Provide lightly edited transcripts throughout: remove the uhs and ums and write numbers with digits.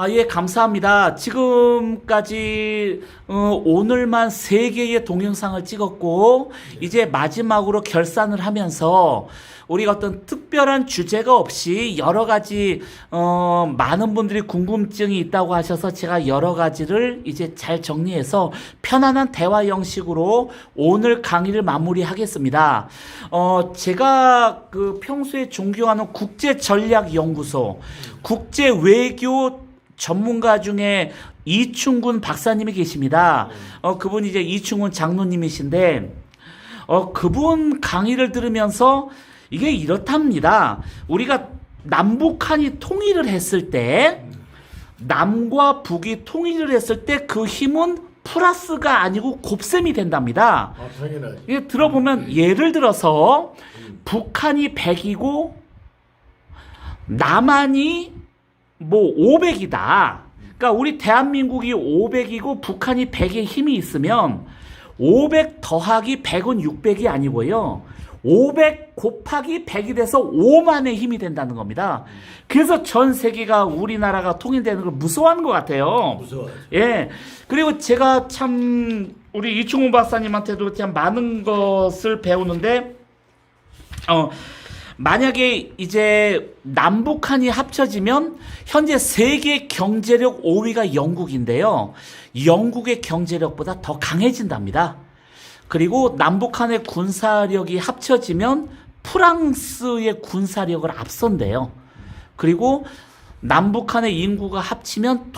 예, 감사합니다. 지금까지 오늘만 3개의 동영상을 찍었고 이제 마지막으로 결산을 하면서 우리가 어떤 특별한 주제가 없이 여러 가지 많은 분들이 궁금증이 있다고 하셔서 제가 여러 가지를 이제 잘 정리해서 편안한 대화 형식으로 오늘 강의를 마무리하겠습니다. 제가 그 평소에 존경하는 국제전략연구소 국제외교 전문가 중에 이충군 박사님이 계십니다. 그분이 이제 이충군 장로님이신데, 그분 강의를 들으면서 이게 이렇답니다. 우리가 남북한이 통일을 했을 때, 남과 북이 통일을 했을 때 그 힘은 플러스가 아니고 곱셈이 된답니다. 당연하지. 이게 들어보면 예를 들어서 북한이 100이고 남한이 뭐 500이다. 그러니까 우리 대한민국이 500이고 북한이 100의 힘이 있으면 500 더하기 100은 600이 아니고요. 500 곱하기 100이 돼서 5만의 힘이 된다는 겁니다. 그래서 전 세계가 우리나라가 통일되는 걸 무서워하는 것 같아요. 무서워. 예. 그리고 제가 참 우리 이충훈 박사님한테도 참 많은 것을 배우는데, 만약에 이제 남북한이 합쳐지면 현재 세계 경제력 5위가 영국인데요. 영국의 경제력보다 더 강해진답니다. 그리고 남북한의 군사력이 합쳐지면 프랑스의 군사력을 앞선대요. 그리고 남북한의 인구가 합치면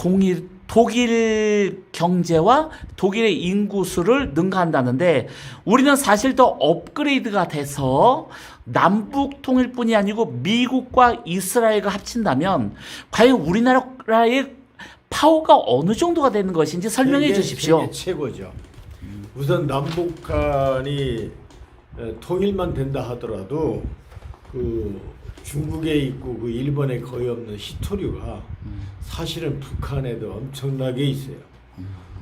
독일 경제와 독일의 인구수를 능가한다는데, 우리는 사실 더 업그레이드가 돼서 남북 통일뿐이 아니고 미국과 이스라엘과 합친다면 과연 우리나라의 파워가 어느 정도가 되는 것인지 설명해 주십시오. 세계 최고죠. 우선 남북한이 통일만 된다 하더라도 그 중국에 있고 그 일본에 거의 없는 히토류가 사실은 북한에도 엄청나게 있어요.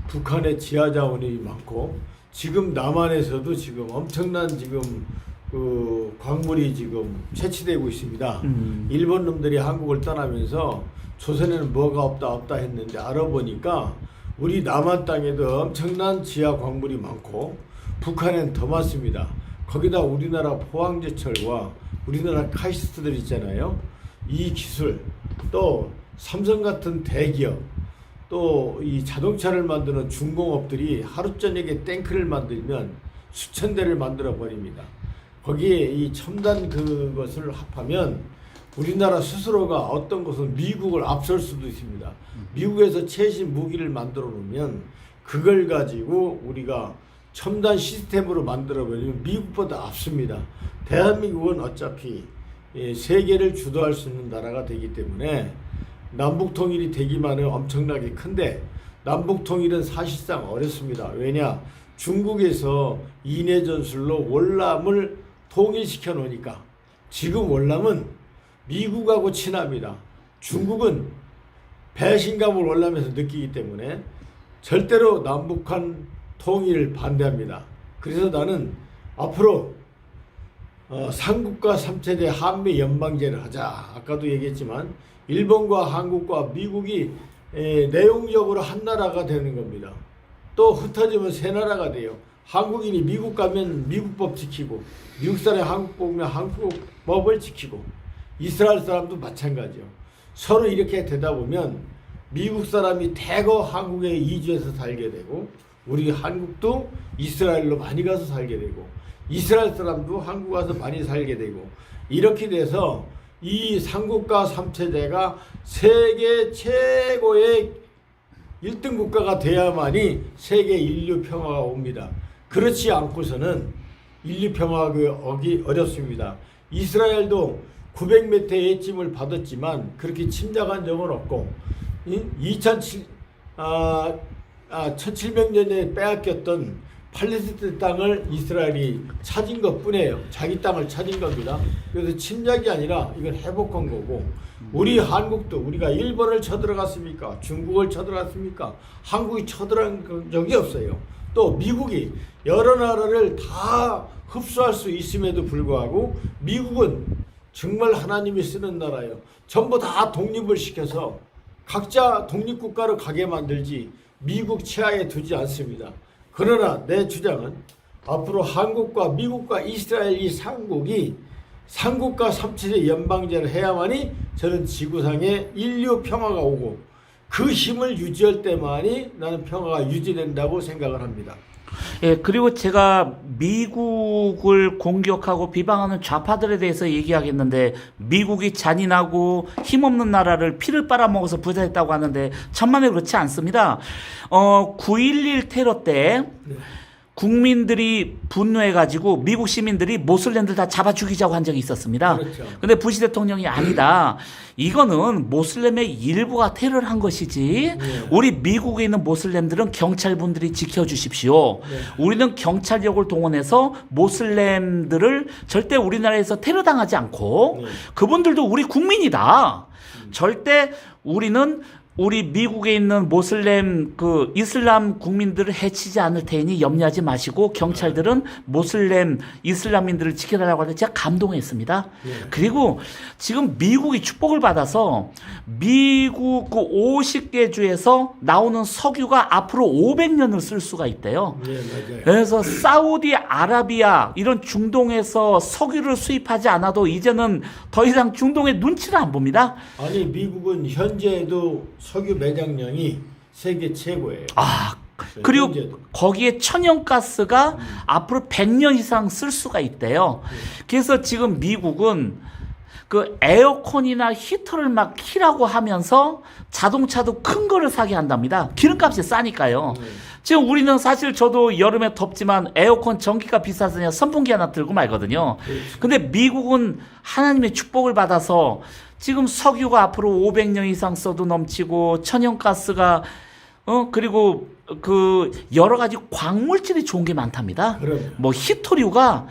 북한에 지하 자원이 많고 지금 남한에서도 지금 엄청난 지금 그 광물이 지금 채취되고 있습니다. 일본 놈들이 한국을 떠나면서 조선에는 뭐가 없다 했는데 알아보니까 우리 남한 땅에도 엄청난 지하 광물이 많고 북한엔 더 많습니다. 거기다 우리나라 포항제철과 우리나라 카이스트들 있잖아요. 이 기술, 또 삼성 같은 대기업, 또 이 자동차를 만드는 중공업들이 하루 저녁에 탱크를 만들면 수천 대를 만들어 버립니다. 거기에 이 첨단 그것을 합하면 우리나라 스스로가 어떤 것은 미국을 앞설 수도 있습니다. 미국에서 최신 무기를 만들어 놓으면 그걸 가지고 우리가 첨단 시스템으로 만들어 버리면 미국보다 앞섭니다. 대한민국은 어차피 세계를 주도할 수 있는 나라가 되기 때문에 남북 통일이 되기만 하면 엄청나게 큰데, 남북 통일은 사실상 어렵습니다. 왜냐? 중국에서 인해 전술로 월남을 통일시켜 놓으니까 지금 월남은 미국하고 친합니다. 중국은 배신감을 월남에서 느끼기 때문에 절대로 남북한 통일을 반대합니다. 그래서 나는 앞으로 삼국과 삼체제 한미 연방제를 하자. 아까도 얘기했지만 일본과 한국과 미국이 내용적으로 한 나라가 되는 겁니다. 또 흩어지면 세 나라가 돼요. 한국인이 미국 가면 미국법 지키고, 미국 사람이 한국 오면 한국 법을 지키고, 이스라엘 사람도 마찬가지요. 서로 이렇게 되다 보면 미국 사람이 대거 한국에 이주해서 살게 되고, 우리 한국도 이스라엘로 많이 가서 살게 되고, 이스라엘 사람도 한국 가서 많이 살게 되고, 이렇게 돼서 이 삼국가 삼체제가 세계 최고의 1등 국가가 돼야만이 세계 인류 평화가 옵니다. 그렇지 않고서는 인류 평화가 오기 어렵습니다. 이스라엘도 900m 예침을 받았지만 그렇게 침략한 적은 없고, 1700년에 빼앗겼던 팔레스타인 땅을 이스라엘이 찾은 것 뿐이에요. 자기 땅을 찾은 겁니다. 그래서 침략이 아니라 이건 회복한 거고, 우리 한국도 우리가 일본을 쳐들어갔습니까? 중국을 쳐들어갔습니까? 한국이 쳐들어간 적이 없어요. 또 미국이 여러 나라를 다 흡수할 수 있음에도 불구하고 미국은 정말 하나님이 쓰는 나라예요. 전부 다 독립을 시켜서 각자 독립국가로 가게 만들지 미국 치하에 두지 않습니다. 그러나 내 주장은 앞으로 한국과 미국과 이스라엘 이 삼국가 삼체제 연방제를 해야만이 저는 지구상에 인류 평화가 오고 그 힘을 유지할 때만이 나는 평화가 유지된다고 생각을 합니다. 예, 그리고 제가 미국을 공격하고 비방하는 좌파들에 대해서 얘기하겠는데, 미국이 잔인하고 힘없는 나라를 피를 빨아먹어서 부자했다고 하는데 천만에 그렇지 않습니다. 9.11 테러 때 국민들이 분노해가지고 미국 시민들이 모슬렘들 다 잡아 죽이자고 한 적이 있었습니다. 그렇죠. 근데 부시 대통령이 아니다. 이거는 모슬렘의 일부가 테러를 한 것이지. 우리 미국에 있는 모슬렘들은 경찰분들이 지켜주십시오. 우리는 경찰력을 동원해서 모슬렘들을 절대 우리나라에서 테러당하지 않고 그분들도 우리 국민이다. 절대 우리는 우리 미국에 있는 모슬렘 그 이슬람 국민들을 해치지 않을 테니 염려하지 마시고 경찰들은 모슬렘 이슬람민들을 지켜달라고 하는데 제가 감동했습니다. 그리고 지금 미국이 축복을 받아서 미국 그 50개 주에서 나오는 석유가 앞으로 500년을 쓸 수가 있대요. 맞아요. 그래서 사우디아라비아 이런 중동에서 석유를 수입하지 않아도 이제는 더 이상 중동의 눈치를 안 봅니다. 아니 미국은 현재도 석유 매장량이 세계 최고예요. 그리고 현재도. 거기에 천연가스가 앞으로 100년 이상 쓸 수가 있대요. 그래서 지금 미국은 그 에어컨이나 히터를 막 키라고 하면서 자동차도 큰 거를 사게 한답니다. 기름값이 싸니까요. 지금 우리는 사실 저도 여름에 덥지만 에어컨 전기가 비싸서 그냥 선풍기 하나 들고 말거든요. 근데 미국은 하나님의 축복을 받아서 지금 석유가 앞으로 500년 이상 써도 넘치고 천연가스가 그리고 그 여러 가지 광물질이 좋은 게 많답니다. 그럼요. 뭐 히토류가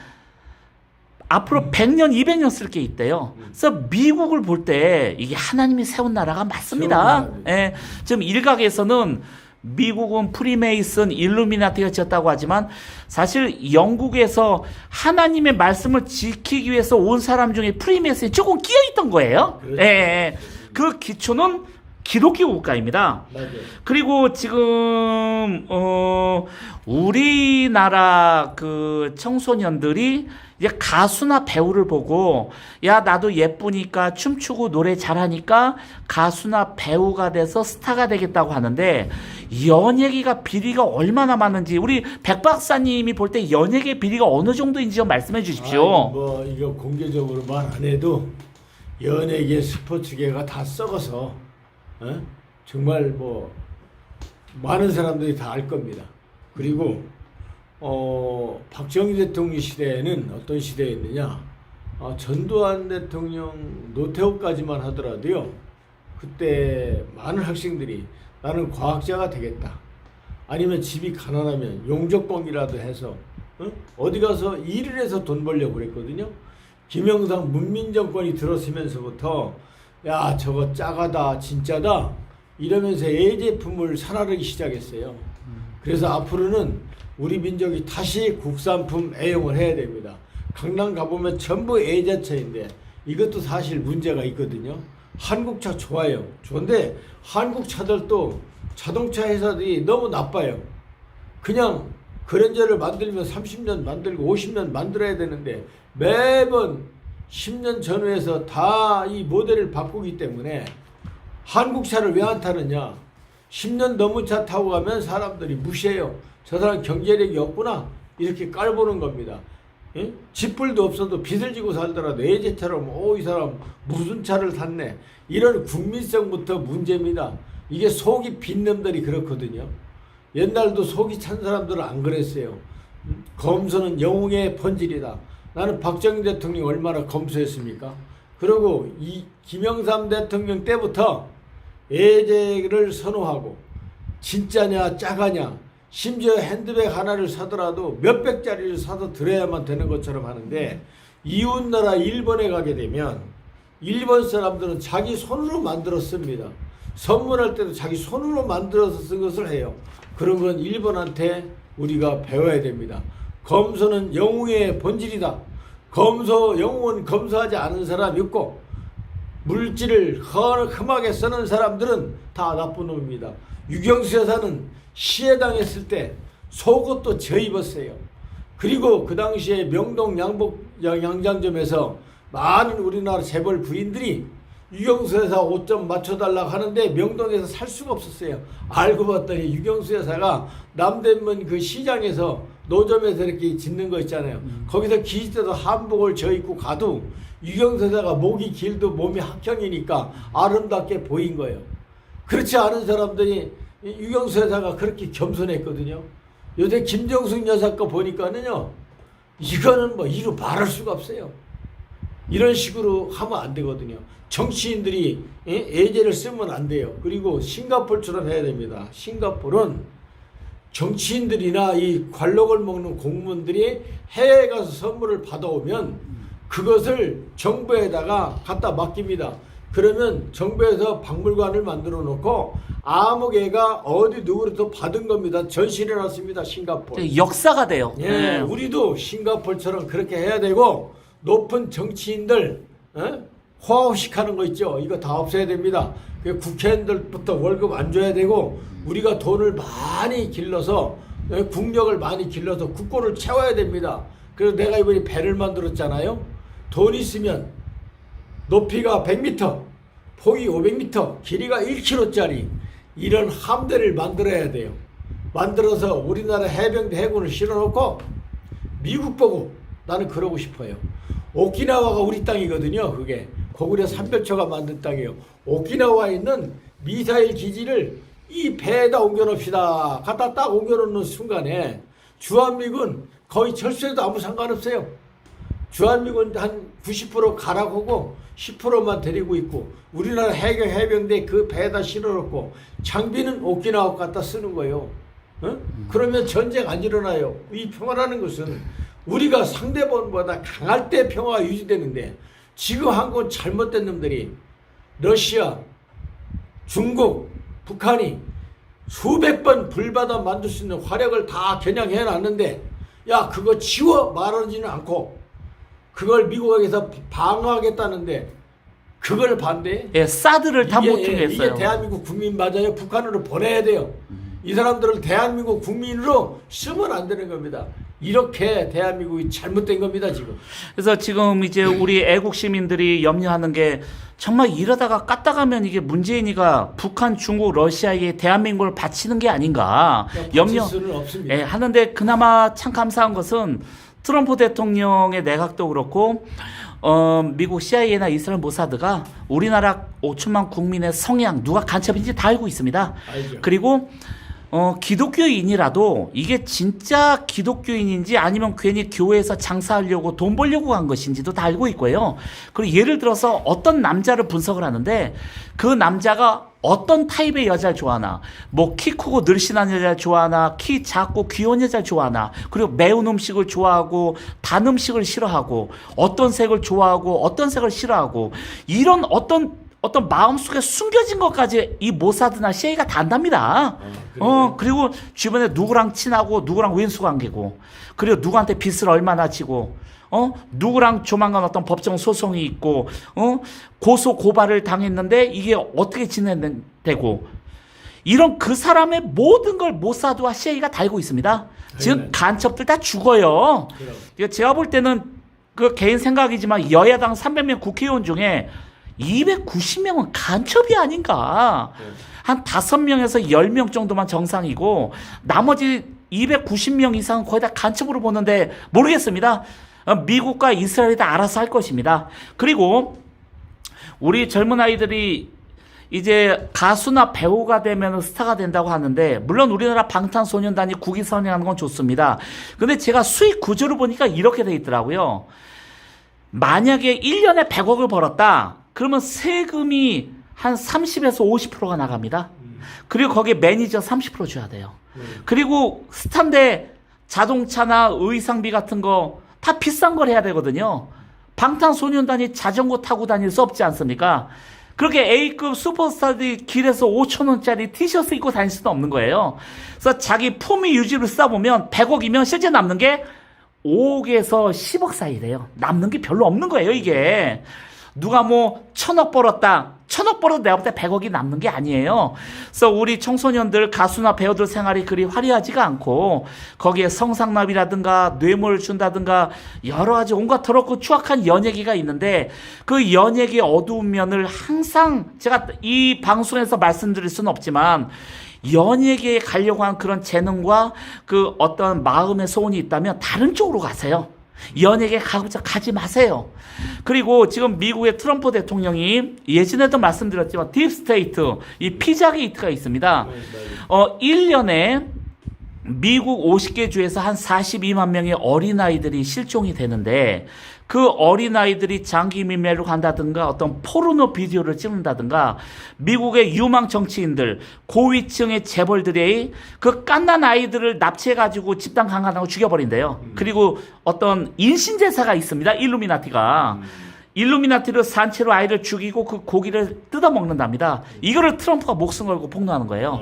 앞으로 100년, 200년 쓸 게 있대요. 그래서 미국을 볼 때 이게 하나님이 세운 나라가 맞습니다. 예. 지금 일각에서는 미국은 프리메이슨, 일루미나티가 지었다고 하지만 사실 영국에서 하나님의 말씀을 지키기 위해서 온 사람 중에 프리메이슨이 조금 끼어 있던 거예요. 그렇죠. 예. 그 기초는 기독교 국가입니다. 맞아요. 그리고 지금 우리나라 그 청소년들이 이제 가수나 배우를 보고 야 나도 예쁘니까 춤추고 노래 잘하니까 가수나 배우가 돼서 스타가 되겠다고 하는데 연예계가 비리가 얼마나 많은지 우리 백 박사님이 볼 때 연예계 비리가 어느 정도인지 좀 말씀해 주십시오. 뭐 이거 공개적으로 말 안 해도 연예계 스포츠계가 다 썩어서 정말 뭐 많은 사람들이 다 알 겁니다. 그리고 박정희 대통령 시대에는 어떤 시대였느냐? 전두환 대통령 노태우까지만 하더라도요. 그때 많은 학생들이 나는 과학자가 되겠다. 아니면 집이 가난하면 용접공이라도 해서 어디 가서 일을 해서 돈 벌려고 그랬거든요. 김영삼 문민정권이 들어서면서부터 야 저거 짜가다 진짜다 이러면서 예제품을 산화하기 시작했어요. 그래서 앞으로는 우리 민족이 다시 국산품 애용을 해야 됩니다. 강남 가보면 전부 A자차인데 이것도 사실 문제가 있거든요. 한국차 좋아요. 좋은데 한국 차들도 자동차 회사들이 너무 나빠요. 그냥 그랜저를 만들면 30년 만들고 50년 만들어야 되는데 매번 10년 전후에서 다 이 모델을 바꾸기 때문에 한국 차를 왜 안 타느냐. 10년 넘은 차 타고 가면 사람들이 무시해요. 저 사람 경제력이 없구나 이렇게 깔보는 겁니다. 예? 집불도 없어도 빚을 지고 살더라도 예제처럼 이 사람 무슨 차를 탔네 이런 국민성부터 문제입니다. 이게 속이 빈 놈들이 그렇거든요. 옛날도 속이 찬 사람들은 안 그랬어요. 검소는 영웅의 본질이다. 나는 박정희 대통령이 얼마나 검소했습니까? 그리고 이 김영삼 대통령 때부터 예제를 선호하고 진짜냐 짜가냐 심지어 핸드백 하나를 사더라도 몇백짜리를 사서 들어야만 되는 것처럼 하는데 이웃나라 일본에 가게 되면 일본 사람들은 자기 손으로 만들었습니다. 선물할 때도 자기 손으로 만들어서 쓴 것을 해요. 그런 건 일본한테 우리가 배워야 됩니다. 검소는 영웅의 본질이다. 영웅은 검소하지 않은 사람이 없고 물질을 험하게 쓰는 사람들은 다 나쁜 놈입니다. 유경수 여사는 시해당했을 때 속옷도 저 입었어요. 그리고 그 당시에 명동 양장점에서 많은 우리나라 재벌 부인들이 유경수 여사 옷 좀 맞춰달라고 하는데 명동에서 살 수가 없었어요. 알고 봤더니 유경수 여사가 남대문 그 시장에서 노점에서 이렇게 짓는 거 있잖아요. 거기서 기실 때도 한복을 저 입고 가도 유경수 여사가 목이 길도 몸이 학형이니까 아름답게 보인 거예요. 그렇지 않은 사람들이 유경수 여사가 그렇게 겸손했거든요. 요새 김정숙 여사 거 보니까는요, 이거는 뭐 이루 말할 수가 없어요. 이런 식으로 하면 안 되거든요. 정치인들이 애제를 쓰면 안 돼요. 그리고 싱가포르처럼 해야 됩니다. 싱가포르는 정치인들이나 이 관록을 먹는 공무원들이 해외에 가서 선물을 받아오면 그것을 정부에다가 갖다 맡깁니다. 그러면 정부에서 박물관을 만들어 놓고 아무 개가 어디 누구로부터 받은 겁니다. 전시해 놨습니다. 싱가포르. 역사가 돼요. 예, 네. 우리도 싱가포르처럼 그렇게 해야 되고 높은 정치인들 호화호식하는 거 있죠. 이거 다 없애야 됩니다. 국회의원들부터 월급 안 줘야 되고 우리가 돈을 많이 길러서 국력을 많이 길러서 국고를 채워야 됩니다. 그래서 내가 이번에 배를 만들었잖아요. 돈 있으면 높이가 100m, 폭이 500m, 길이가 1km짜리 이런 함대를 만들어야 돼요. 만들어서 우리나라 해병대 해군을 실어놓고 미국 보고 나는 그러고 싶어요. 오키나와가 우리 땅이거든요. 그게 고구려 삼별초가 만든 땅이에요. 오키나와에 있는 미사일 기지를 이 배에다 옮겨놓읍시다. 갖다 딱 옮겨놓는 순간에 주한미군 거의 철수해도 아무 상관없어요. 주한미군 한 90% 가라고 하고 10%만 데리고 있고 우리나라 해병대 그 배에다 실어놓고 장비는 오키나와 갖다 쓰는 거예요. 그러면 전쟁 안 일어나요. 이 평화라는 것은 우리가 상대방보다 강할 때 평화가 유지되는데 지금 한국은 잘못된 놈들이 러시아, 중국, 북한이 수백 번 불바다 만들 수 있는 화력을 다 겨냥해 놨는데 야 그거 지워 말하지는 않고 그걸 미국에서 방어하겠다는데 그걸 반대해? 예, 사드를 다 못 통했어요. 이게 대한민국 국민 맞아요. 북한으로 보내야 돼요. 이 사람들을 대한민국 국민으로 쓰면 안 되는 겁니다. 이렇게 대한민국이 잘못된 겁니다, 지금. 그래서 지금 이제 우리 애국 시민들이 염려하는 게 정말 이러다가 까딱하면 이게 문재인이가 북한, 중국, 러시아에 대한민국을 바치는 게 아닌가 염려 수는 없습니다. 예, 하는데 그나마 참 감사한 것은 트럼프 대통령의 내각도 그렇고 미국 CIA나 이스라엘 모사드가 우리나라 5천만 국민의 성향 누가 간첩인지 다 알고 있습니다. 알죠. 그리고 기독교인이라도 이게 진짜 기독교인인지 아니면 괜히 교회에서 장사하려고 돈 벌려고 간 것인지도 다 알고 있고요. 그리고 예를 들어서 어떤 남자를 분석을 하는데 그 남자가 어떤 타입의 여자를 좋아하나, 뭐 키 크고 늘씬한 여자를 좋아하나, 키 작고 귀여운 여자를 좋아하나, 그리고 매운 음식을 좋아하고 단 음식을 싫어하고 어떤 색을 좋아하고 어떤 색을 싫어하고 이런 어떤 마음속에 숨겨진 것까지 이 모사드나 CIA가 다 안답니다. 그리고 주변에 누구랑 친하고 누구랑 왼수 관계고 그리고 누구한테 빚을 얼마나 지고 누구랑 조만간 어떤 법정 소송이 있고 고소 고발을 당했는데 이게 어떻게 진행되고 이런 그 사람의 모든 걸 모사드와 CIA가 다 알고 있습니다. 즉 간첩들 다 죽어요. 제가 볼 때는 그 개인 생각이지만 여야당 300명 국회의원 중에 290명은 간첩이 아닌가. 한 5명에서 10명 정도만 정상이고 나머지 290명 이상은 거의 다 간첩으로 보는데 모르겠습니다. 미국과 이스라엘이 다 알아서 할 것입니다. 그리고 우리 젊은 아이들이 이제 가수나 배우가 되면 스타가 된다고 하는데 물론 우리나라 방탄소년단이 국위 선양하는 건 좋습니다. 근데 제가 수익 구조를 보니까 이렇게 돼 있더라고요. 만약에 1년에 100억을 벌었다. 그러면 세금이 한 30에서 50%가 나갑니다. 그리고 거기에 매니저 30% 줘야 돼요. 그리고 스탄데 자동차나 의상비 같은 거 다 비싼 걸 해야 되거든요. 방탄소년단이 자전거 타고 다닐 수 없지 않습니까? 그렇게 A급 슈퍼스타들이 길에서 5,000원짜리 티셔츠 입고 다닐 수는 없는 거예요. 그래서 자기 품위 유지를 쓰다 보면 100억이면 실제 남는 게 5억에서 10억 사이래요. 남는 게 별로 없는 거예요, 이게. 누가 뭐 1,000억 벌었다. 1,000억 벌어도 내가 볼 때 100억이 남는 게 아니에요. 그래서 우리 청소년들 가수나 배우들 생활이 그리 화려하지가 않고 거기에 성상납이라든가 뇌물을 준다든가 여러 가지 온갖 더럽고 추악한 연예계가 있는데 그 연예계의 어두운 면을 항상 제가 이 방송에서 말씀드릴 수는 없지만 연예계에 가려고 한 그런 재능과 그 어떤 마음의 소원이 있다면 다른 쪽으로 가세요. 연예계 가지 마세요. 그리고 지금 미국의 트럼프 대통령이 예전에도 말씀드렸지만 딥스테이트, 이 피자 게이트가 있습니다. 1년에 미국 50개 주에서 한 42만 명의 어린아이들이 실종이 되는데 그 어린아이들이 장기 밀매로 간다든가 어떤 포르노 비디오를 찍는다든가 미국의 유망 정치인들, 고위층의 재벌들이 그 갓난 아이들을 납치해가지고 집단 강간하고 죽여버린대요. 그리고 어떤 인신제사가 있습니다. 일루미나티가. 일루미나티를 산채로 아이를 죽이고 그 고기를 뜯어먹는답니다. 이거를 트럼프가 목숨 걸고 폭로하는 거예요.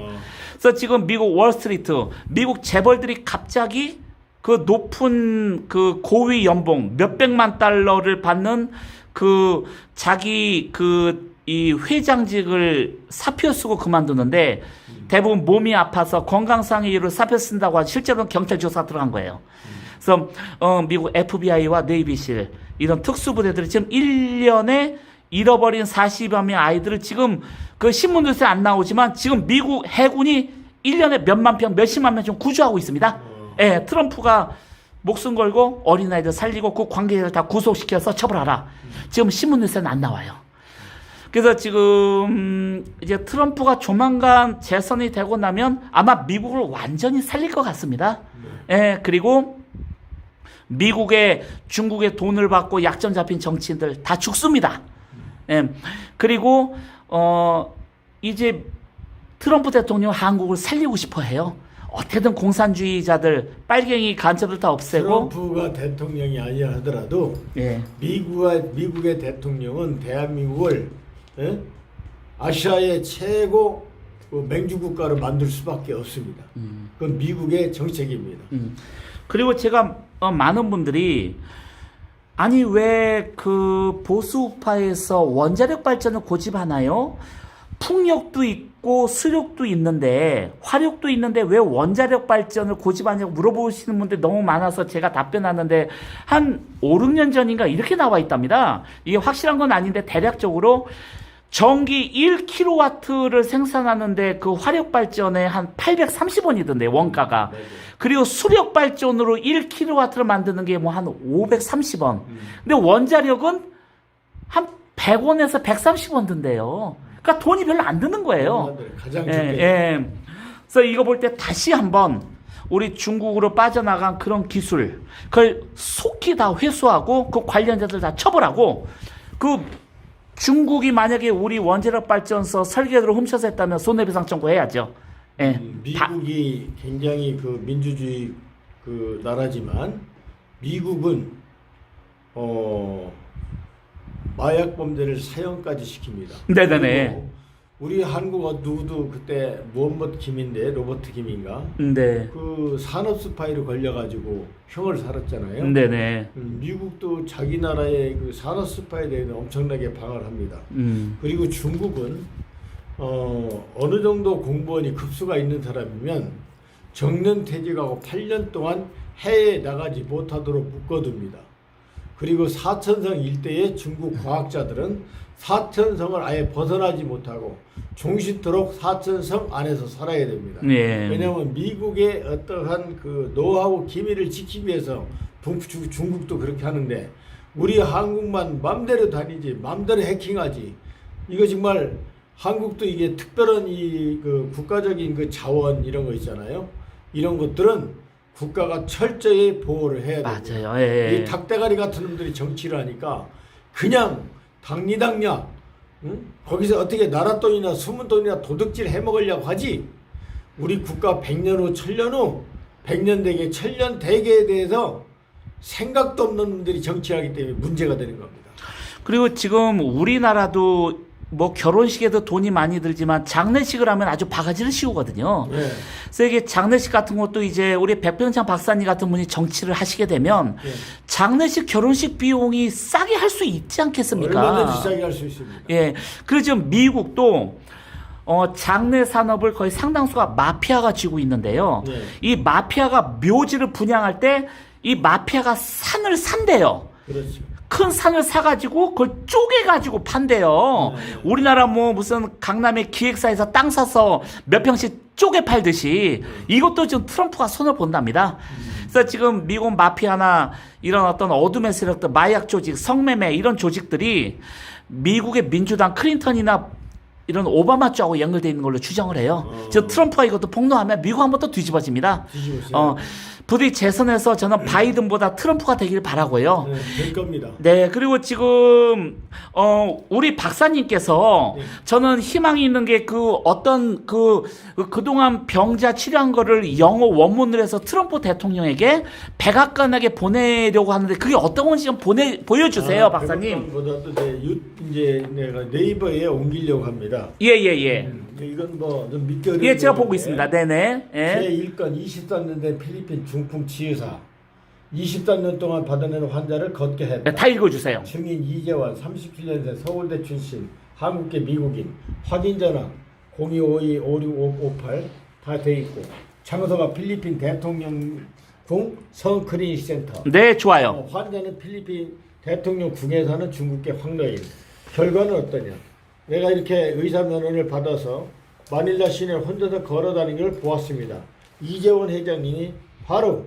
그래서 지금 미국 월스트리트, 미국 재벌들이 갑자기 그 높은 그 고위 연봉 몇백만 달러를 받는 그 자기 그 이 회장직을 사표 쓰고 그만두는데 대부분 몸이 아파서 건강상의 이유로 사표 쓴다고 하지 실제로는 경찰 조사 들어간 거예요. 그래서 미국 FBI와 네이비실 이런 특수부대들이 지금 1년에 잃어버린 40여 명 아이들을 지금 그 신문에서 안 나오지만 지금 미국 해군이 1년에 몇만 명, 몇십만 명 좀 구조하고 있습니다. 예, 트럼프가 목숨 걸고 어린아이들 살리고 그 관계자들 다 구속시켜서 처벌하라. 지금 신문에서는 안 나와요. 그래서 지금 이제 트럼프가 조만간 재선이 되고 나면 아마 미국을 완전히 살릴 것 같습니다. 예, 그리고 미국의 중국의 돈을 받고 약점 잡힌 정치인들 다 죽습니다. 예, 그리고 이제 트럼프 대통령 한국을 살리고 싶어 해요. 어떻게든 공산주의자들, 빨갱이 간첩들 다 없애고. 트럼프가 대통령이 아니라 하더라도 예. 미국의 대통령은 대한민국을 아시아의 최고 맹주 국가로 만들 수밖에 없습니다. 그건 미국의 정책입니다. 그리고 제가 많은 분들이 아니 왜 그 보수파에서 원자력 발전을 고집하나요? 풍력도 있고 수력도 있는데 화력도 있는데 왜 원자력 발전을 고집하냐고 물어보시는 분들이 너무 많아서 제가 답변하는데 한 5, 6년 전인가 이렇게 나와 있답니다. 이게 확실한 건 아닌데 대략적으로 전기 1kW를 생산하는데 그 화력 발전에 한 830원이던데 원가가. 그리고 수력 발전으로 1kW를 만드는 게 뭐 한 530원. 근데 원자력은 한 100원에서 130원 든대요. 그러니까 돈이 별로 안 드는 거예요. 가장 예. 그래서 이거 볼 때 다시 한번 우리 중국으로 빠져나간 그런 기술, 그걸 속히 다 회수하고 그 관련자들 다 처벌하고 그 중국이 만약에 우리 원자력 발전소 설계도를 훔쳐서 했다면 손해배상 청구해야죠. 예. 미국이 굉장히 그 민주주의 그 나라지만 미국은 마약 범죄를 사형까지 시킵니다. 네네네. 우리 한국 누구도 그때 무엄못 김인데 로버트 김인가? 네. 그 산업 스파이로 걸려가지고 형을 살았잖아요. 네네. 미국도 자기 나라의 그 산업 스파이에 대해 엄청나게 방어를 합니다. 그리고 중국은 어느 정도 공무원이 급수가 있는 사람이면 정년퇴직하고 8년 동안 해외에 나가지 못하도록 묶어둡니다. 그리고 사천성 일대의 중국 과학자들은 사천성을 아예 벗어나지 못하고 종신토록 사천성 안에서 살아야 됩니다. 예. 왜냐하면 미국의 어떠한 그 노하우 기밀을 지키기 위해서 중국도 그렇게 하는데 우리 한국만 맘대로 다니지 맘대로 해킹하지. 이거 정말 한국도 이게 특별한 이 그 국가적인 그 자원 이런 거 있잖아요. 이런 것들은 국가가 철저히 보호를 해야 됩니다. 맞아요. 예. 이 닭대가리 같은 놈들이 정치를 하니까 그냥 당리당략 거기서 어떻게 나라 돈이나 숨은 돈이나 도둑질 해먹으려고 하지. 우리 국가 100년 후 1000년 후 100년 대계 1000년 대계에 대해서 생각도 없는 놈들이 정치하기 때문에 문제가 되는 겁니다. 그리고 지금 우리나라도 뭐 결혼식에도 돈이 많이 들지만 장례식을 하면 아주 바가지를 씌우거든요. 예. 그래서 이게 장례식 같은 것도 이제 우리 백병창 박사님 같은 분이 정치를 하시게 되면 예. 장례식 결혼식 비용이 싸게 할 수 있지 않겠습니까? 얼마든지 싸게 할 수 있습니다. 예. 그리고 지금 미국도 장례 산업을 거의 상당수가 마피아가 쥐고 있는데요. 네. 이 마피아가 묘지를 분양할 때 이 마피아가 산을 산대요. 그렇죠. 큰 산을 사가지고 그걸 쪼개가지고 판대요. 우리나라 뭐 무슨 강남의 기획사에서 땅 사서 몇 평씩 쪼개 팔듯이 이것도 지금 트럼프가 손을 본답니다. 그래서 지금 미국 마피아나 이런 어떤 어둠의 세력들, 마약 조직, 성매매 이런 조직들이 미국의 민주당 클린턴이나 이런 오바마 쪽하고 연결되어 있는 걸로 추정을 해요. 지금 트럼프가 이것도 폭로하면 미국 한번 또 뒤집어집니다. 뒤집어져요. 부디 재선에서 저는 바이든보다 트럼프가 되길 바라고요. 네, 될 겁니다. 네, 그리고 지금 우리 박사님께서 네. 저는 희망이 있는 게 그동안 병자 치료한 거를 영어 원문으로 해서 트럼프 대통령에게 백악관에게 보내려고 하는데 그게 어떤 건지 좀 보여주세요, 박사님. 보다도 이제 내가 네이버에 옮기려고 합니다. 예. 이건 뭐 좀 믿기 어려운 예, 제가 보고 건데 있습니다. 네네. 예. 제1건 23년 된 필리핀 중풍 치유사 23년 동안 받아내는 환자를 걷게 했다. 네, 다 읽어주세요. 증인 이재환 37년생 서울대 출신 한국계 미국인 확인전화 02525658 다 돼 있고 장소가 필리핀 대통령궁 성크리닉 센터. 네, 좋아요. 환자는 필리핀 대통령궁에 사는 중국계 황러인. 결과는 어떠냐? 내가 이렇게 의사 면허를 받아서 마닐라 시내를 혼자서 걸어다니는 걸 보았습니다. 이재원 회장님이 바로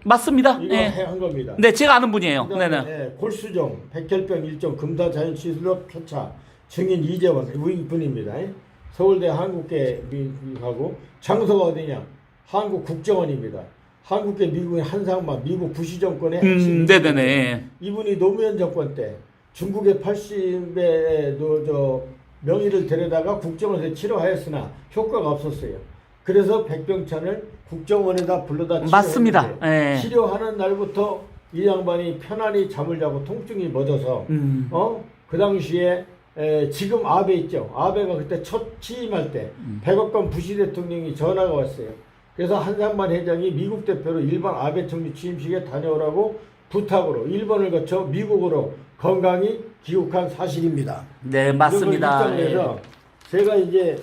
맞습니다. 이거 예. 한 겁니다. 네, 제가 아는 분이에요. 그다음에, 네네. 골수종, 백혈병 일종 금사자연치료로 표차 증인 이재원 분입니다. 서울대 한국계 미국하고 장소가 어디냐? 한국 국정원입니다. 한국계 미국인 한상만 미국 부시 정권의 핵심. 네네네. 이분이 노무현 정권 때 중국의 80의 명의를 데려다가 국정원에서 치료하였으나 효과가 없었어요. 그래서 백병찬을 국정원에다 불러다 맞습니다. 예. 치료하는 날부터 이 양반이 편안히 잠을 자고 통증이 멎어서 그 당시에 지금 아베 있죠. 아베가 그때 첫 취임할 때 백악관 부시 대통령이 전화가 왔어요. 그래서 한상만 회장이 미국 대표로 일본 아베 총리 취임식에 다녀오라고 부탁으로 일본을 거쳐 미국으로 건강히 귀국한 사실입니다. 네, 맞습니다. 그래서 제가 이제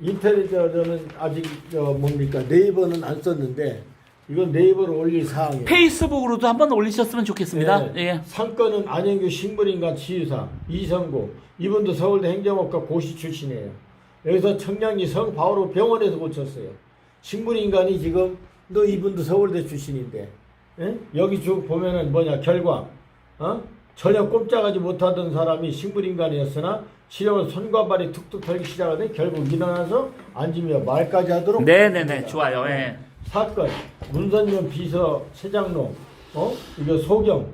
인터넷에는 아직 뭡니까 네이버는 안 썼는데 이건 네이버로 올릴 사항이에요. 페이스북으로도 한번 올리셨으면 좋겠습니다. 네. 예. 상권은 안영규 식물인간 치유사 이성구 이분도 서울대 행정학과 고시 출신이에요. 여기서 청량리 성바오로 병원에서 고쳤어요. 식물인간이 지금 너 이분도 서울대 출신인데 여기 쭉 보면은 뭐냐 결과 전혀 꼼짝하지 못하던 사람이 식물인간이었으나 치료는 손과 발이 툭툭 털기 시작하더니 결국 일어나서 앉으며 말까지 하도록 네네네. 좋아요. 예. 사건 문선영 비서 세장로 이거 소경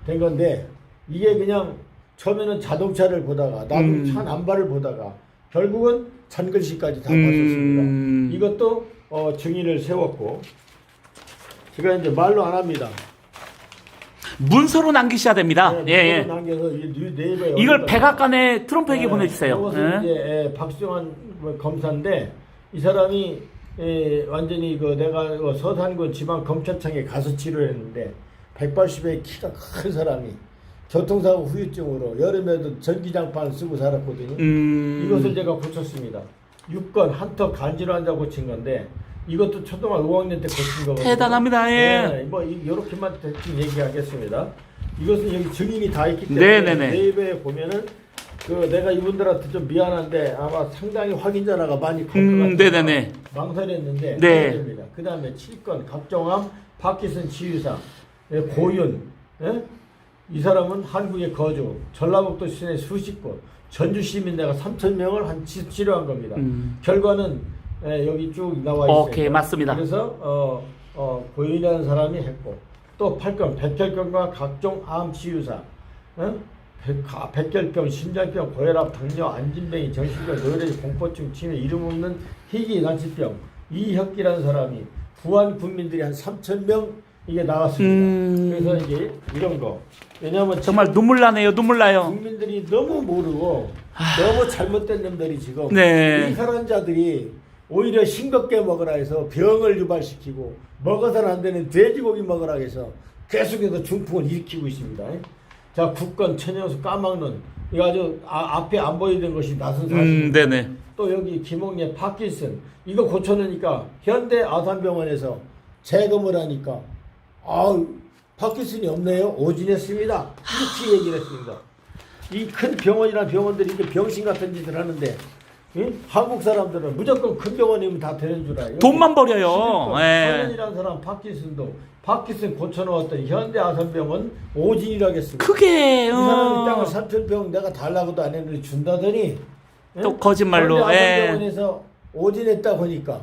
된 건데 이게 그냥 처음에는 자동차를 보다가 나중에 차 남발을 보다가 결국은 잔글씨까지 다 봤었습니다. 이것도 증인을 세웠고 제가 이제 말로 안 합니다. 문서로 남기셔야 됩니다. 예. 남겨서 네이버에 이걸 백악관에 트럼프에게 보내주세요. 이것은 이제 박수환 검사인데 이 사람이 완전히 내가 서산군 지방 검찰청에 가서 치료했는데 180의 키가 큰 사람이 교통사고 후유증으로 여름에도 전기장판 쓰고 살았거든요. 이것을 제가 고쳤습니다. 6건 한턱 간지러 환자 고친 건데 이것도 초등학교 5학년 때 고친 거거든요. 대단합니다. 예. 네, 뭐 이렇게만 대충 얘기하겠습니다. 이것은 여기 증인이 다 있기 때문에 네네네. 네이버에 보면은 내가 이분들한테 좀 미안한데 아마 상당히 확인 전화가 많이 갈 것 같아요. 네네네. 망설였는데 네. 됩니다. 그 다음에 7건 각종암 파키슨 치유사 고윤 이 사람은 한국에 거주 전라북도 시내 수십 곳 전주 시민 내가 3,000명을 한 치료한 겁니다. 결과는 여기 쭉 나와 있어요. 오케이, 맞습니다. 그래서 고윤이라는 사람이 했고 또 8건 백혈병과 각종 암 치유사 백혈병, 심장병, 고혈압, 당뇨, 안진뱅이, 정신병, 뇌뢰, 공포증, 치매, 이름 없는 희귀 난치병 이혁기라는 사람이 부안 국민들이 한 3,000명 이게 나왔습니다. 그래서 이제 이런 거. 왜냐하면 정말 눈물 나네요. 눈물 나요. 국민들이 너무 모르고 너무 잘못된 놈들이 지금 네. 이 사람자들이 오히려 싱겁게 먹으라 해서 병을 유발시키고 먹어서는 안 되는 돼지고기 먹으라 해서 계속해서 중풍을 일으키고 있습니다. 자, 국건, 천연수, 까막눈 이거 아주 앞에 안 보이던 것이 낯선 사실입니다. 네네. 또 여기 김홍래, 파킨슨 이거 고쳐놓으니까 현대 아산병원에서 재검을 하니까 파킨슨이 없네요. 오진했습니다. 이렇게 얘기를 했습니다. 이 큰 병원이나 병원들이 이렇게 병신 같은 짓을 하는데 한국 사람들은 무조건 큰 병원이면 다 되는 줄 알아요. 돈만 버려요. 예. 성현이라는 사람 파킨슨 고쳐놓았더니 현대 아산병원 오진이라겠습니다. 크게 이 사람이 땅을 3,000평 내가 달라고도 안 했는데 준다더니 또 거짓말로. 현대 예. 아산병원에서 오진했다 보니까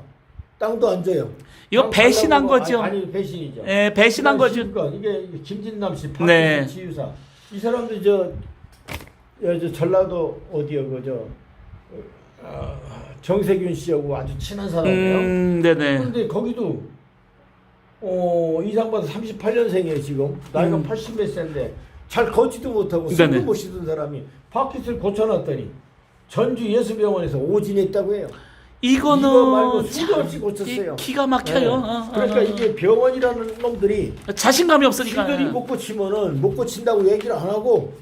땅도 안 줘요. 이거 땅 배신한 달라고 거죠. 아니 배신이죠. 예, 배신한 거죠. 이게 김진남 씨, 파킨슨 네. 치유사 이 사람들 저 전라도 어디요 그저 정세균 씨하고 아주 친한 사람이에요. 네네. 그런데 거기도 이 양반 38년생이에요 지금 나이가 80몇 세인데 잘 걷지도 못하고 네네. 숨도 못 쉬던 사람이 파킨슨을 고쳐놨더니 전주 예수병원에서 오진했다고 해요. 이거 말고 이거는 수도 없이 고쳤어요. 기가 막혀요. 네. 그러니까 이게 병원이라는 놈들이 자신감이 없으니까. 지들이 못 고치면은 못 고친다고 얘기를 안 하고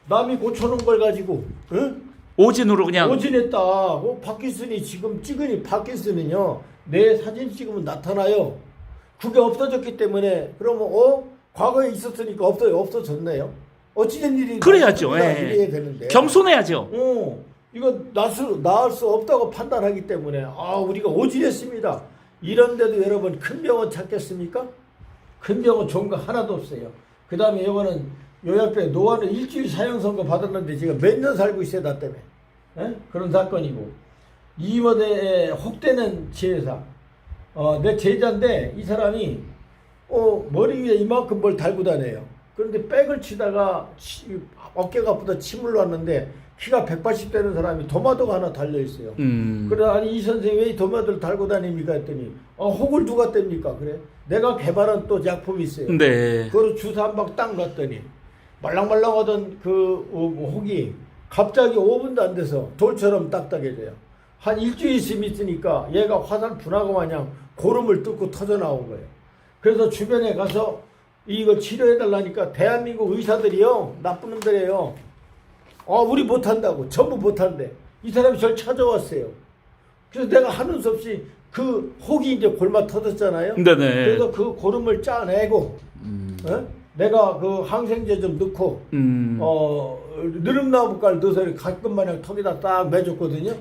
남이 고쳐놓은 걸 가지고 응? 오진으로 그냥. 오진했다. 파킨슨이 지금 찍으니 파킨슨은요 내 사진 찍으면 나타나요. 그게 없어졌기 때문에 그러면 과거에 있었으니까 없어졌네요. 어찌된 일이 그래야죠. 이래야 되는데. 겸손해야죠. 이거 나을 수 없다고 판단하기 때문에 우리가 오진했습니다. 이런데도 여러분 큰 병원 찾겠습니까? 큰 병원 좋은 거 하나도 없어요. 그 다음에 이거는 요약병 노안을 일주일 사형 선고 받았는데 지금 몇 년 살고 있어요 나 때문에. 그런 사건이고 이모대의 혹되는 지혜사 내 제자인데 이 사람이 머리 위에 이만큼 뭘 달고 다녀요. 그런데 백을 치다가 어깨가 아프다 침을 놨는데 키가 180 되는 사람이 도마도가 하나 달려있어요. 그래 아니 이 선생님 왜 도마도를 달고 다닙니까 했더니 혹을 누가 뗍니까 그래 내가 개발한 또 약품이 있어요. 네. 그걸 주사 한 방 딱 놨더니 말랑말랑하던 그 혹이 갑자기 5분도 안 돼서 돌처럼 딱딱해져요. 한 일주일 있으니까 얘가 화산 분화가 마냥 고름을 뚫고 터져 나온 거예요. 그래서 주변에 가서 이거 치료해달라니까 대한민국 의사들이요 나쁜 놈들이에요. 우리 못한다고 전부 못한대. 이 사람이 저를 찾아왔어요. 그래서 내가 하는 수 없이 그 혹이 이제 골마 터졌잖아요. 네네. 그래서 그 고름을 짜내고 내가 그 항생제 좀 넣고 느릅나무가루 넣어서 가끔 마냥 턱에다 딱 매줬거든요.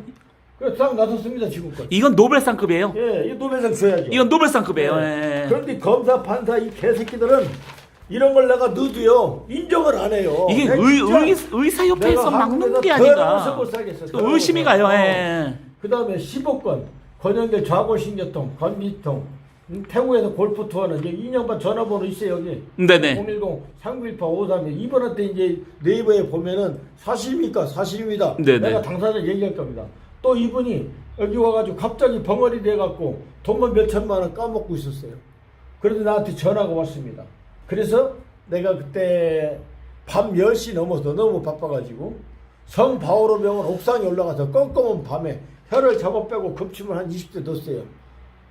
그래서 딱 놔뒀습니다 지금까지. 이건 노벨상급이에요. 예, 이 노벨상 줘야죠. 이건 노벨상급이에요. 네. 예. 그런데 검사 판사 이 개새끼들은 이런 걸 내가 넣어도요 인정을 안 해요. 이게 의사협회에서 막는 게 아닌가. 의심이 가요. 예. 그 다음에 15건 권영길 좌골신경통 건미통 태국에서 골프 투어는 이제 2년반 전화번호 있어요 여기. 네네. 010-3918-532 이번한테 이제 네이버에 보면은 사실입니까? 사실입니다. 네네. 내가 당사자 얘기할 겁니다. 또 이분이 여기 와가지고 갑자기 벙어리 돼갖고 돈만 몇 천만 원 까먹고 있었어요. 그래도 나한테 전화가 왔습니다. 그래서 내가 그때 밤 10시 넘어서 너무 바빠가지고 성 바오로 병원 옥상에 올라가서 껌껌한 밤에 혀를 잡아 빼고 급침을 한 20대 넣었어요.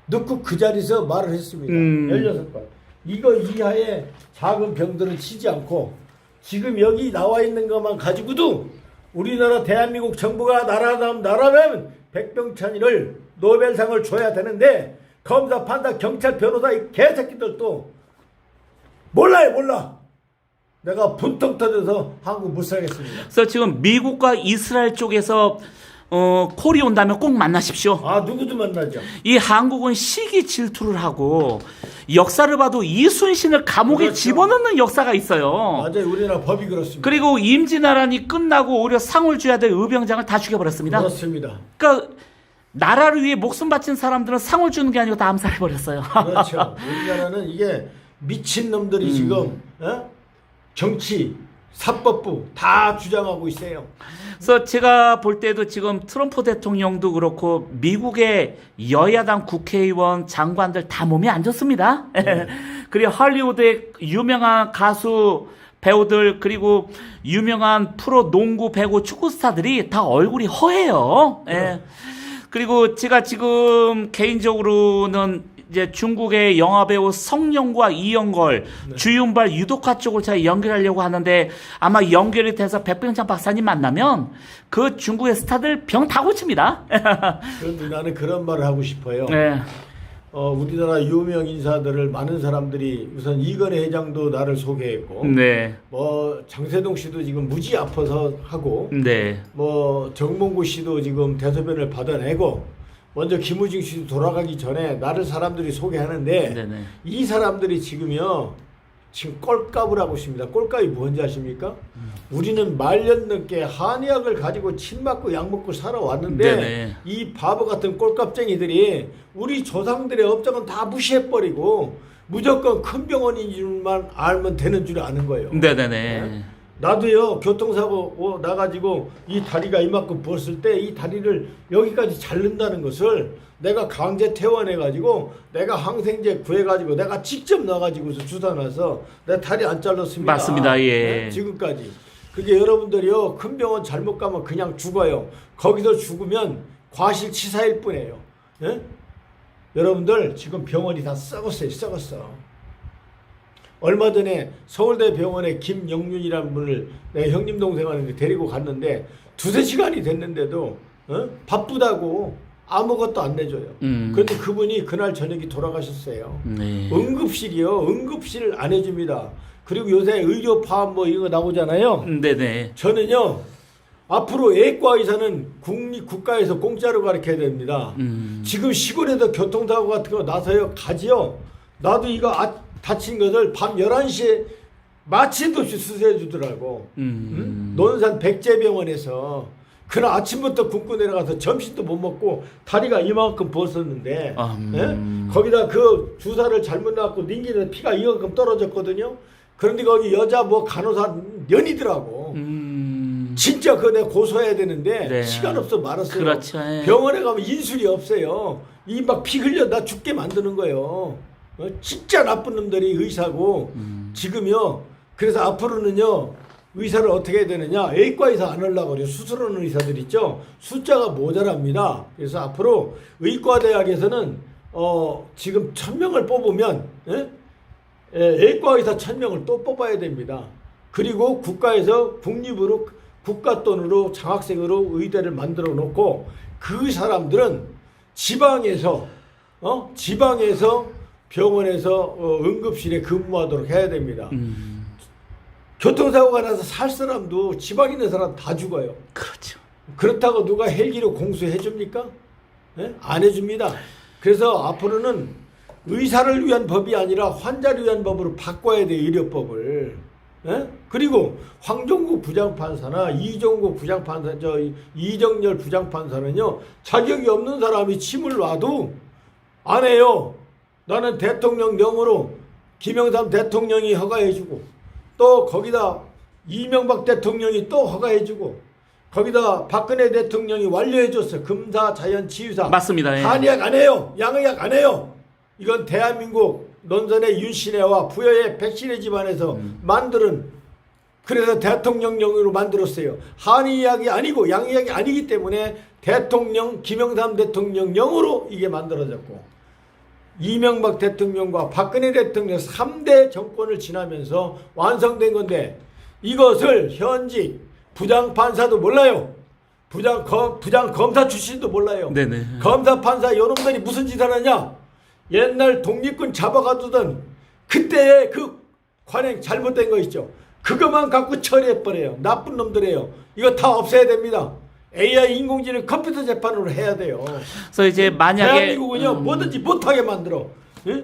넣고 그 자리에서 말을 했습니다. 16번. 이거 이하의 작은 병들은 치지 않고 지금 여기 나와 있는 것만 가지고도 우리나라 대한민국 정부가 나라면 백병찬이를 노벨상을 줘야 되는데 검사, 판사, 경찰, 변호사 이 개새끼들도 몰라. 내가 분통 터져서 한국 못 살겠습니다. 그래서 지금 미국과 이스라엘 쪽에서 콜이 온다면 꼭 만나십시오. 누구도 만나죠. 이 한국은 시기 질투를 하고 역사를 봐도 이순신을 감옥에 그렇죠. 집어넣는 역사가 있어요. 맞아요. 우리나라 법이 그렇습니다. 그리고 임진왜란이 끝나고 오히려 상을 줘야 될 의병장을 다 죽여버렸습니다. 그렇습니다. 그러니까 나라를 위해 목숨 바친 사람들은 상을 주는 게 아니고 다 암살해버렸어요. 그렇죠. 우리나라는 이게 미친놈들이 지금 정치, 사법부 다 주장하고 있어요. 그래서 제가 볼 때도 지금 트럼프 대통령도 그렇고 미국의 여야당 국회의원 장관들 다 몸이 안 좋습니다. 그리고 할리우드의 유명한 가수 배우들 그리고 유명한 프로 농구 배구 축구 스타들이 다 얼굴이 허해요. 그리고 제가 지금 개인적으로는 이제 중국의 영화배우 성룡과 이영걸, 주윤발, 유독화 쪽을 제가 연결하려고 하는데 아마 연결이 돼서 백병창 박사님 만나면 그 중국의 스타들 병 다 고칩니다. 그런데 나는 그런 말을 하고 싶어요. 네. 우리나라 유명 인사들을 많은 사람들이 우선 이건희 회장도 나를 소개했고, 네. 뭐 장세동 씨도 지금 무지 아파서 하고, 네. 뭐 정몽구 씨도 지금 대소변을 받아내고, 먼저 김우중 씨도 돌아가기 전에 나를 사람들이 소개하는데, 네네. 이 사람들이 지금요 지금 꼴값을 하고 있습니다. 꼴값이 뭔지 아십니까? 우리는 말년 넘게 한의학을 가지고 침 맞고 약 먹고 살아왔는데 네네. 이 바보 같은 꼴값쟁이들이 우리 조상들의 업적은 다 무시해버리고 무조건 큰 병원인 줄만 알면 되는 줄 아는 거예요. 네네네. 나도요 교통사고 나가지고 이 다리가 이만큼 부었을 때 이 다리를 여기까지 자른다는 것을 내가 강제 퇴원해가지고 내가 항생제 구해가지고 내가 직접 나가지고서 주사 놔서 내 다리 안 잘랐습니다. 맞습니다. 예. 네, 지금까지. 그게 여러분들이요 큰 병원 잘못 가면 그냥 죽어요. 거기서 죽으면 과실치사일 뿐이에요. 예? 여러분들 지금 병원이 다 썩었어요. 썩었어. 얼마 전에 서울대 병원에 김영윤이라는 분을 내 형님 동생한테 데리고 갔는데 2-3시간이 됐는데도 바쁘다고 아무것도 안 내줘요. 그런데 그분이 그날 저녁에 돌아가셨어요. 네. 응급실이요. 응급실을 안 해줍니다. 그리고 요새 의료 파업 뭐 이거 나오잖아요. 네네. 저는요 앞으로 외과 의사는 국가에서 공짜로 가르쳐야 됩니다. 지금 시골에도 교통사고 같은 거 나서요 가지요. 나도 이거 다친 것을 밤 11시에 마취도 없이 수술해 주더라고. 논산 백제병원에서 그날 아침부터 굶고 내려가서 점심도 못 먹고 다리가 이만큼 부었었는데 거기다 그 주사를 잘못 놔갖고 닌기에서 피가 이만큼 떨어졌거든요. 그런데 거기 여자 뭐 간호사 년이더라고. 진짜 그거 내가 고소해야 되는데 네. 시간 없어 말았어요. 그렇죠. 예. 병원에 가면 인술이 없어요. 이 막 피 흘려 나 죽게 만드는 거예요. 진짜 나쁜 놈들이 의사고 지금요. 그래서 앞으로는요. 의사를 어떻게 해야 되느냐. 외과 의사 안 하려고 그래요. 수술하는 의사들 있죠. 숫자가 모자랍니다. 그래서 앞으로 의과대학에서는 지금 1000명을 뽑으면 외과 의사 1000명을 또 뽑아야 됩니다. 그리고 국가에서 국립으로 국가 돈으로 장학생으로 의대를 만들어 놓고 그 사람들은 지방에서 병원에서 응급실에 근무하도록 해야 됩니다. 교통사고가 나서 살 사람도 지방 있는 사람 다 죽어요. 그렇죠. 그렇다고 누가 헬기로 공수해 줍니까? 안 해줍니다. 그래서 앞으로는 의사를 위한 법이 아니라 환자를 위한 법으로 바꿔야 돼요. 의료법을. 그리고 황종국 부장판사나 이종국 부장판사, 이정열 부장판사는요. 자격이 없는 사람이 침을 놔도 안 해요. 나는 대통령령으로 김영삼 대통령이 허가해주고 또 거기다 이명박 대통령이 또 허가해주고 거기다 박근혜 대통령이 완료해줬어. 금사, 자연, 치유사. 맞습니다. 예. 한의학 안 해요. 양의학 안 해요. 이건 대한민국 논선의 윤신혜와 부여의 백신의 집안에서 만드는 그래서 대통령령으로 만들었어요. 한의학이 아니고 양의학이 아니기 때문에 대통령 김영삼 대통령령으로 이게 만들어졌고 이명박 대통령과 박근혜 대통령 3대 정권을 지나면서 완성된 건데 이것을 현직 부장판사도 몰라요. 부장 검사 출신도 몰라요. 네네. 검사 판사 요놈들이 무슨 짓을 하냐. 옛날 독립군 잡아가두던 그때의 그 관행 잘못된 거 있죠. 그것만 갖고 처리해버려요. 나쁜 놈들이에요. 이거 다 없애야 됩니다. AI 인공지능 컴퓨터 재판으로 해야 돼요. 그래서 이제 만약에 대한민국은요 뭐든지 못하게 만들어.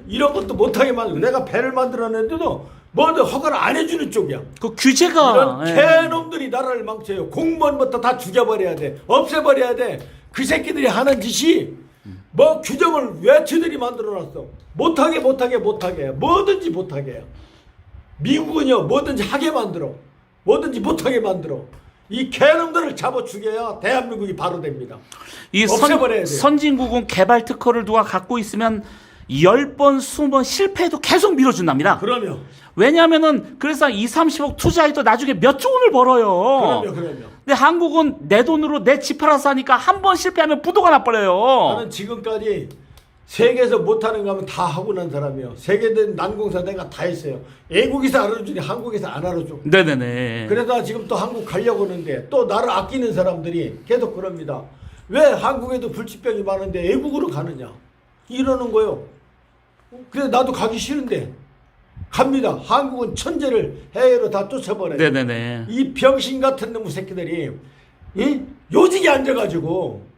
이런 것도 못하게 만들고 내가 배를 만들어냈는데도 뭐든 허가를 안 해주는 쪽이야. 그 규제가 이런 개놈들이 나라를 망쳐요. 공무원부터 다 죽여버려야 돼. 없애버려야 돼. 그 새끼들이 하는 짓이 뭐 규정을 왜 쟤들이 만들어놨어. 못하게 뭐든지 못하게 해요. 미국은요 뭐든지 하게 만들어. 뭐든지 못하게 만들어. 이 개놈들을 잡아 죽여야 대한민국이 바로 됩니다. 이 없애버려야 돼요. 선진국은 개발 특허를 누가 갖고 있으면 10번, 20번 실패해도 계속 밀어준답니다. 그러면 왜냐하면은 그래서 2, 30억 투자해도 나중에 몇 조 원을 벌어요. 그러면 근데 한국은 내 돈으로 내 집 팔아서 하니까 한 번 실패하면 부도가 나버려요. 나는 지금까지 세계에서 못하는 거 하면 다 하고 난 사람이에요. 세계된 난공사 내가 다 했어요. 외국에서 알아주니 한국에서 안 알아줘. 네네네. 그래서 지금 또 한국 가려고 하는데 또 나를 아끼는 사람들이 계속 그럽니다. 왜 한국에도 불치병이 많은데 외국으로 가느냐 이러는 거요. 그래서 나도 가기 싫은데 갑니다. 한국은 천재를 해외로 다 쫓아버려요. 네네네. 이 병신 같은 놈의 새끼들이 요직에 앉아가지고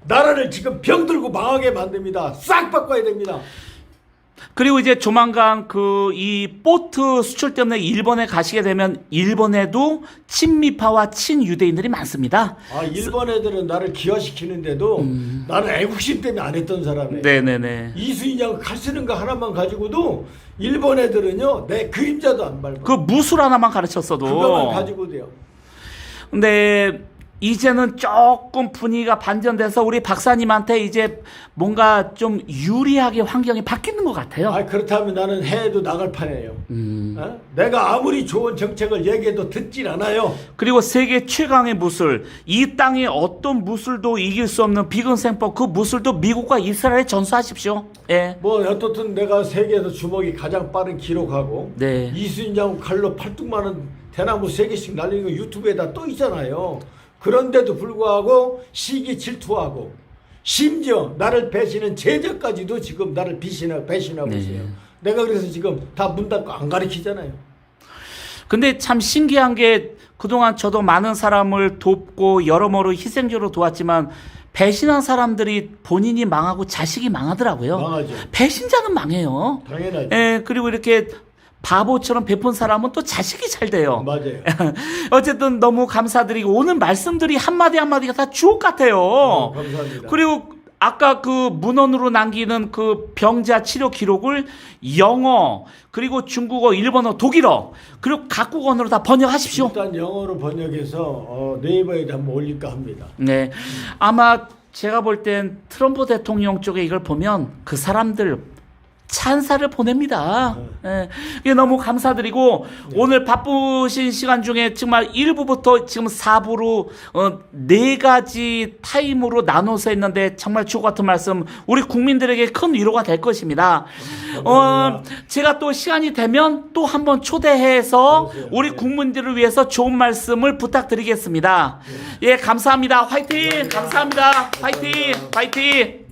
나라를 지금 병들고 망하게 만듭니다. 싹 바꿔야 됩니다. 그리고 이제 조만간 그 이 보트 수출 때문에 일본에 가시게 되면 일본에도 친미파와 친유대인들이 많습니다. 아, 일본 애들은 나를 기화시키는데도 나는 애국심 때문에 안 했던 사람이에요. 네네네. 이수인양 칼 쓰는 거 하나만 가지고도 일본 애들은요 내 그림자도 안 밟아. 그 무술 하나만 가르쳤어도. 그거만 가지고 돼요. 근데 이제는 조금 분위기가 반전돼서 우리 박사님한테 이제 뭔가 좀 유리하게 환경이 바뀌는 것 같아요. 아, 그렇다면 나는 해외도 나갈 판이에요. 어? 내가 아무리 좋은 정책을 얘기해도 듣질 않아요. 그리고 세계 최강의 무술, 이 땅의 어떤 무술도 이길 수 없는 비근생법, 그 무술도 미국과 이스라엘에 전수하십시오. 예. 뭐 어떻든 내가 세계에서 주먹이 가장 빠른 기록하고 네. 이수인양 칼로 팔뚝만은 대나무 3개씩 날리는 거 유튜브에다 또 있잖아요. 그런데도 불구하고 시기 질투하고 심지어 나를 배신한 제자까지도 지금 나를 배신하고 네. 있어요. 내가 그래서 지금 다 문 닫고 안 가르치잖아요. 근데 참 신기한 게 그동안 저도 많은 사람을 돕고 여러모로 희생적으로 도왔지만 배신한 사람들이 본인이 망하고 자식이 망하더라고요. 망하죠. 배신자는 망해요. 당연하죠. 예, 그리고 이렇게 바보처럼 베푼 사람은 또 자식이 잘 돼요. 맞아요. 어쨌든 너무 감사드리고 오늘 말씀들이 한마디 한마디가 다 주옥 같아요. 감사합니다. 그리고 아까 그 문헌으로 남기는 그 병자 치료 기록을 영어 그리고 중국어, 일본어, 독일어 그리고 각국 언어로 다 번역하십시오. 일단 영어로 번역해서 네이버에 한번 올릴까 합니다. 네, 아마 제가 볼 땐 트럼프 대통령 쪽에 이걸 보면 그 사람들 찬사를 보냅니다. 예, 이게 너무 감사드리고 오늘 바쁘신 시간 중에 정말 1부부터 지금 4부로 4가지 타임으로 나눠서 했는데 정말 주옥 같은 말씀 우리 국민들에게 큰 위로가 될 것입니다. 제가 또 시간이 되면 또 한번 초대해서 우리 국민들을 위해서 좋은 말씀을 부탁드리겠습니다. 예, 감사합니다. 화이팅! 감사합니다. 화이팅! 화이팅!